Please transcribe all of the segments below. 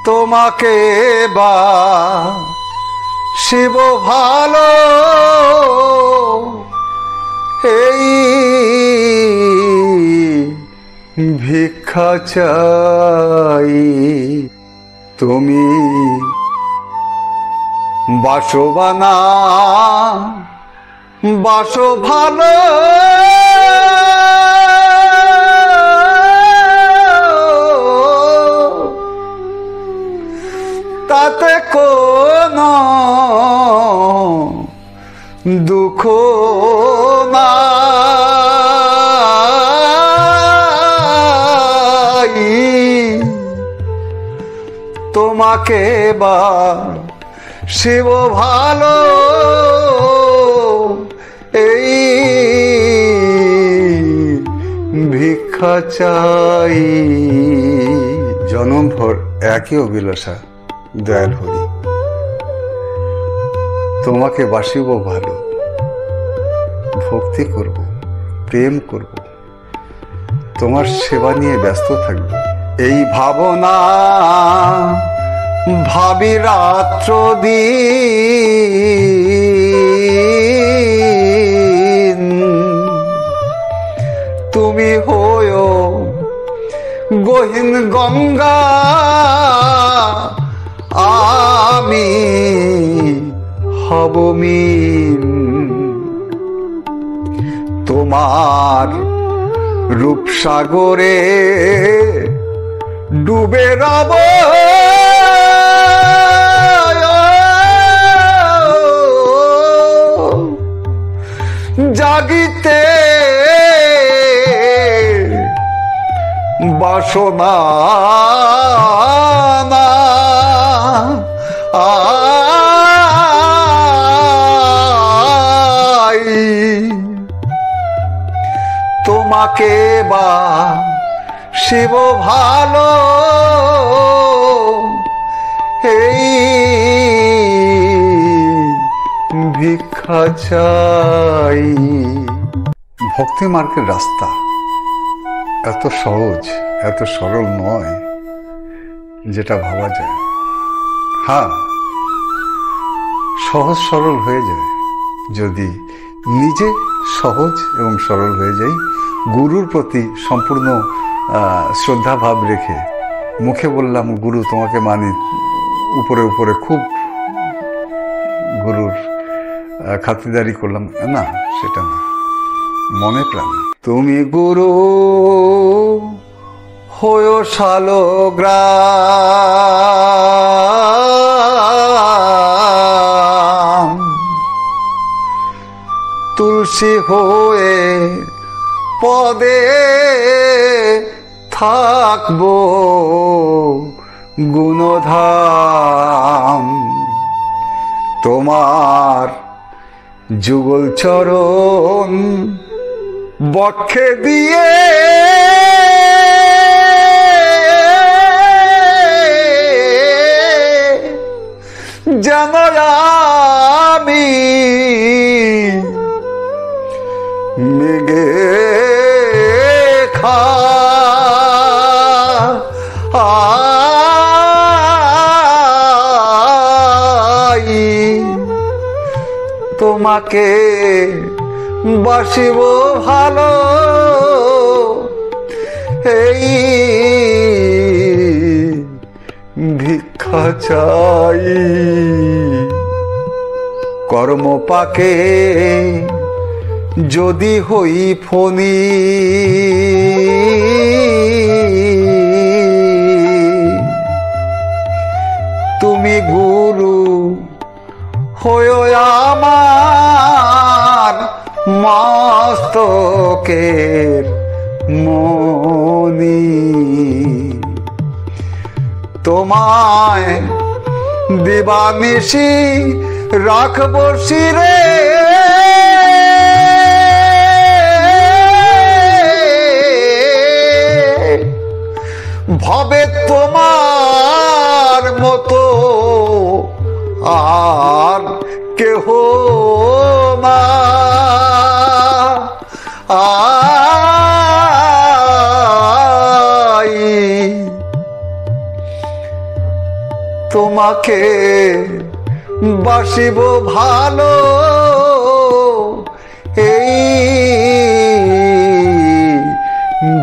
তোমাকে বা শিব ভালো এই ভিক্ষা চাই। তুমি বাসবানা বাসো ভালো তাতে কোনো দুঃখ নাই। তোমাকে বা শিব ভালো এই ভিক্ষা চাই। জনমভর একই অভিলাষা দয়াল হরি, তোমাকে বাসিব ভালো, ভক্তি করব, প্রেম করব, তোমার সেবা নিয়ে ব্যস্ত থাকব। এই ভাবনা ভাবি রাত্র দিন, তুমি হয়ো গহীন গঙ্গা, আমি হব মিন। তোমার রূপসাগরে ডুবে রব, জাগিতে বাসনা না, তোমাকে বা শিব ভালো এই ভিক্ষা চাই। ভক্তি মার্গের রাস্তা এত সহজ, এত সরল নয় যেটা ভাবা যায়। হ্যাঁ, সহজ সরল হয়ে যায় যদি নিজে সহজ এবং সরল হয়ে যাই, গুরুর প্রতি সম্পূর্ণ শ্রদ্ধা ভাব রেখে। মুখে বললাম গুরু তোমাকে মানি, উপরে উপরে খুব গুরুর খাতিরদারি করলাম না, সেটা না, মনে প্রাণে। তুমি গুরু হয়ো শালগ্রাম, তুলসী হয়ে পদে থাকবো গুণধাম। তোমার যুগল চরণ বক্ষে দিয়ে যেন আমি মেঘে খাই, তোমাকে বাসিব ভালো এই ভিক্ষা চাই। কর্ম পাকে যদি হই ফণি, তুমি গুরু হয়ো আমার মস্তকের মণি। তোমায় দিবানিশি রাখবো শিরে, ভবে তোমার মতো আর কেহ না। তোমাকে বাসিব ভালো, এই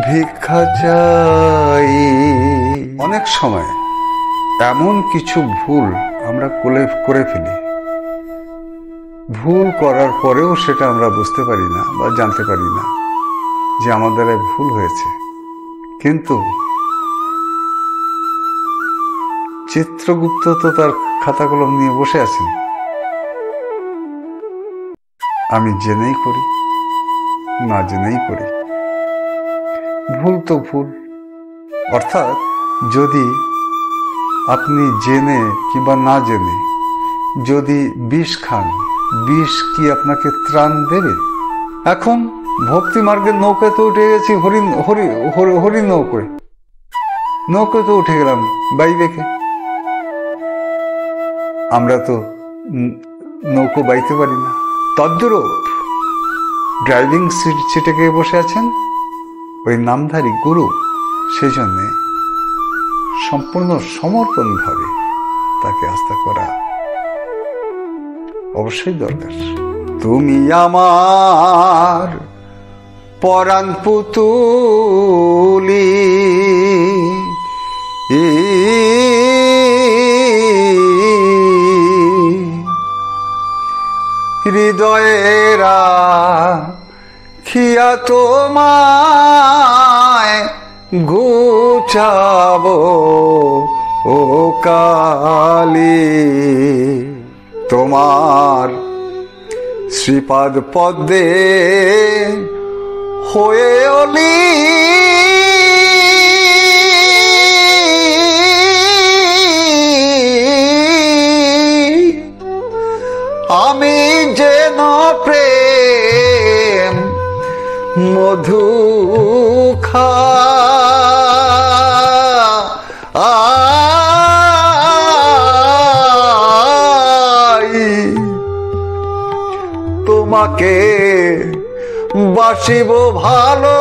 ভিক্ষা চাই। অনেক সময় এমন কিছু ভুল আমরা করে ফেলি, ভুল করার পরেও সেটা আমরা বুঝতে পারি না বা জানতে পারি না যে আমাদের ভুল হয়েছে। কিন্তু চিত্রগুপ্ত তো তার খাতা কলম নিয়ে বসে আছেন, আমি জেনেই করি না জেনেই করি, ভুল তো ভুল। অর্থাৎ যদি আপনি জেনে কিংবা না জেনে যদি বিষ খান, বিষ কি আপনাকে ত্রাণ দেবে? এখন ভক্তি মার্গের নৌকায় তো উঠে গেছি, হরিণ নৌকায় তো উঠে গেলাম বাইবেকে। আমরা তো নৌকো বাইতে পারি না। তদ্রূপ ড্রাইভিং সিটে গিয়ে বসে আছেন ওই নামধারী গুরু, সেই জন্যে সম্পূর্ণ সমর্পণ ভাবে তাকে আস্থা করা অবশ্যই দরকার। তুমি আমার পরাণ পুতুলি, হৃদয়েরা খিয়া তোমায় গুছাবো ও কালী, তোমার শ্রীপাদ পদ্মে হয়ে অলি, আমি যেন প্রেম মধু খাই, তোমাকে বাসিব ভালো,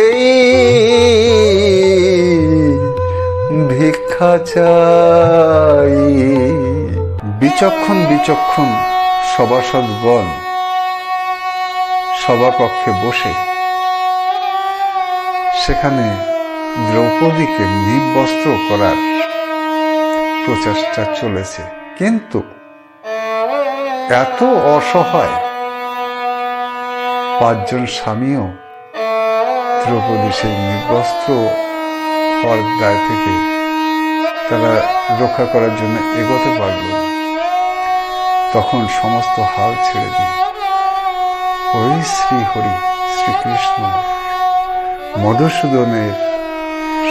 এই ভিক্ষা চাই। বিচক্ষণ বিচক্ষণ সভাসদগণ সভাকক্ষে বসে সেখানে দ্রৌপদীকে নির্বস্ত্র করার প্রচেষ্টা চলেছে, কিন্তু এত অসহায় পাঁচজন স্বামীও দ্রৌপদী সেই নির্বস্ত্র হওয়ার দায় থেকে তারা রক্ষা করার জন্য এগোতে পারল না। তখন সমস্ত হাল ছেড়ে দিয়ে ওই শ্রীহরি শ্রীকৃষ্ণ মধুসূদনের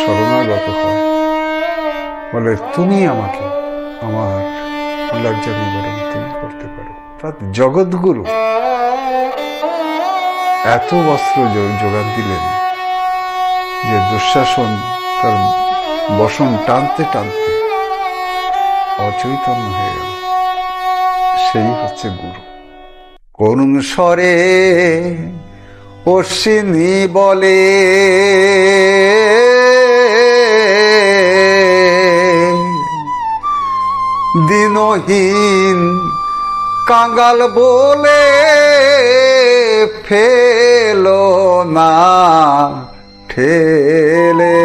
শরণাগত হয়, বলে তুমি আমাকে আমার লজ্জা নিবারণ তুমি করতে পারো। অর্থাৎ জগৎগুরু এত বস্ত্র যোগান দিলেন যে দুঃশাসন তার বসন টানতে টানতে অচৈতন্য হয়ে গেল। সেই হচ্ছে গুরু। করুণ স্বরে অশ্বিনী বলে, দিনহীন কাঙ্গাল বলে ফেলো না ঠেলে,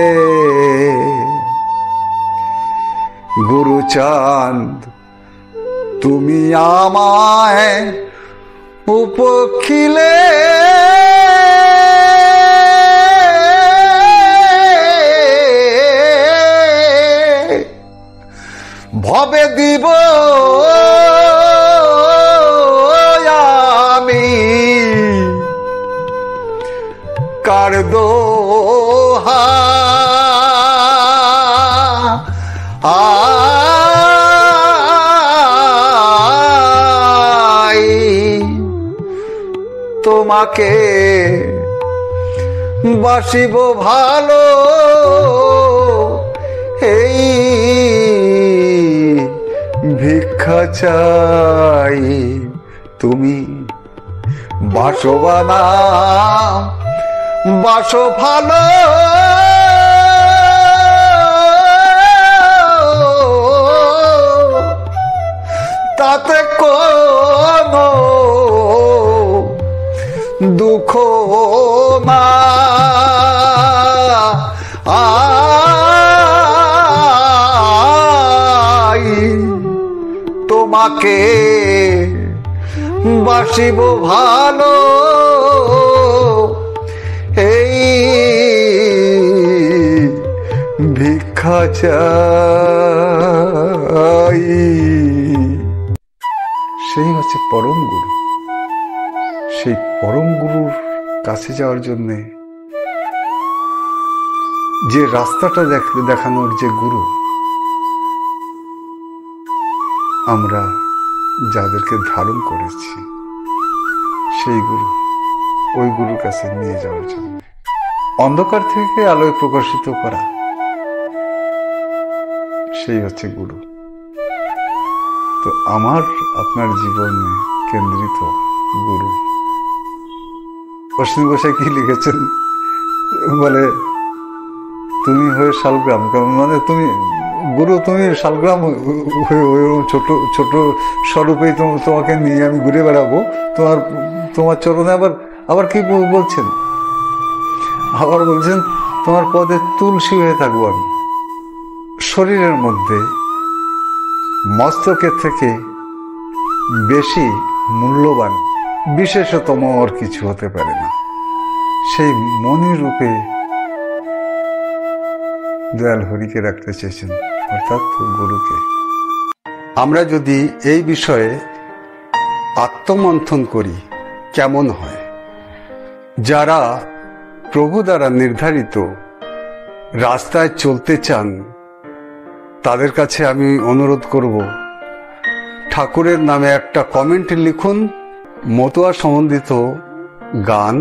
গুরুচাঁদ তুমি আমায় উপখিলে, ভবে দিব আমি কার দোহা, তোমাকে বাসিব ভালো, এই ভিক্ষা চাই। তুমি বাসবানা বাসো ভালো, ভাই তোমাকে বাসিব ভালো, এই ভিক্ষা চাই। সেই হচ্ছে পরম গুরু। সেই পরম গুরুর কাছে যাওয়ার জন্য যে রাস্তাটা দেখানোর যে গুরু, আমরা যাদেরকে ধারণ করেছি সেই গুরু, ওই গুরুর কাছে নিয়ে যাওয়ার জন্য, অন্ধকার থেকে আলোয় প্রকাশিত করা, সেই হচ্ছে গুরু। তো আমার আপনার জীবনে কেন্দ্রিত গুরু। অশ্বিনী গোসাই কি লিখেছেন, বলে তুমি হয়ে শালগ্রাম, মানে তুমি গুরু, তুমি শালগ্রাম ছোট ছোট স্বরূপেই তোমাকে নিয়ে আমি ঘুরে বেড়াবো, তোমার চরণে। আবার কি বলছেন, আবার বলছেন তোমার পদে তুলসী হয়ে থাকবো আমি। শরীরের মধ্যে মস্তকের থেকে বেশি মূল্যবান বিশেষতম আর কিছু হতে পারে না। সেই মনি রূপে দয়াল হরিকে রাখতে চেয়েছেন, অর্থাৎ গুরুকে। আমরা যদি এই বিষয়ে আত্মমন্থন করি কেমন হয়? যারা প্রভু দ্বারা নির্ধারিত রাস্তায় চলতে চান তাদের কাছে আমি অনুরোধ করব, ঠাকুরের নামে একটা কমেন্ট লিখুন। মতুয়া সম্বন্ধিত গান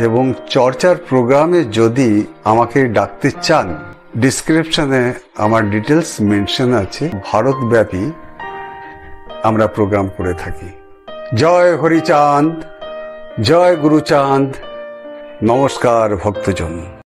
এবং চর্চার প্রোগ্রামে যদি আমাকে ডাকতে চান, ডিসক্রিপশনে আমার ডিটেলস মেনশন আছে। ভারতব্যাপী আমরা প্রোগ্রাম করে থাকি। জয় হরিচাঁদ, জয় গুরুচাঁদ, নমস্কার ভক্তজন।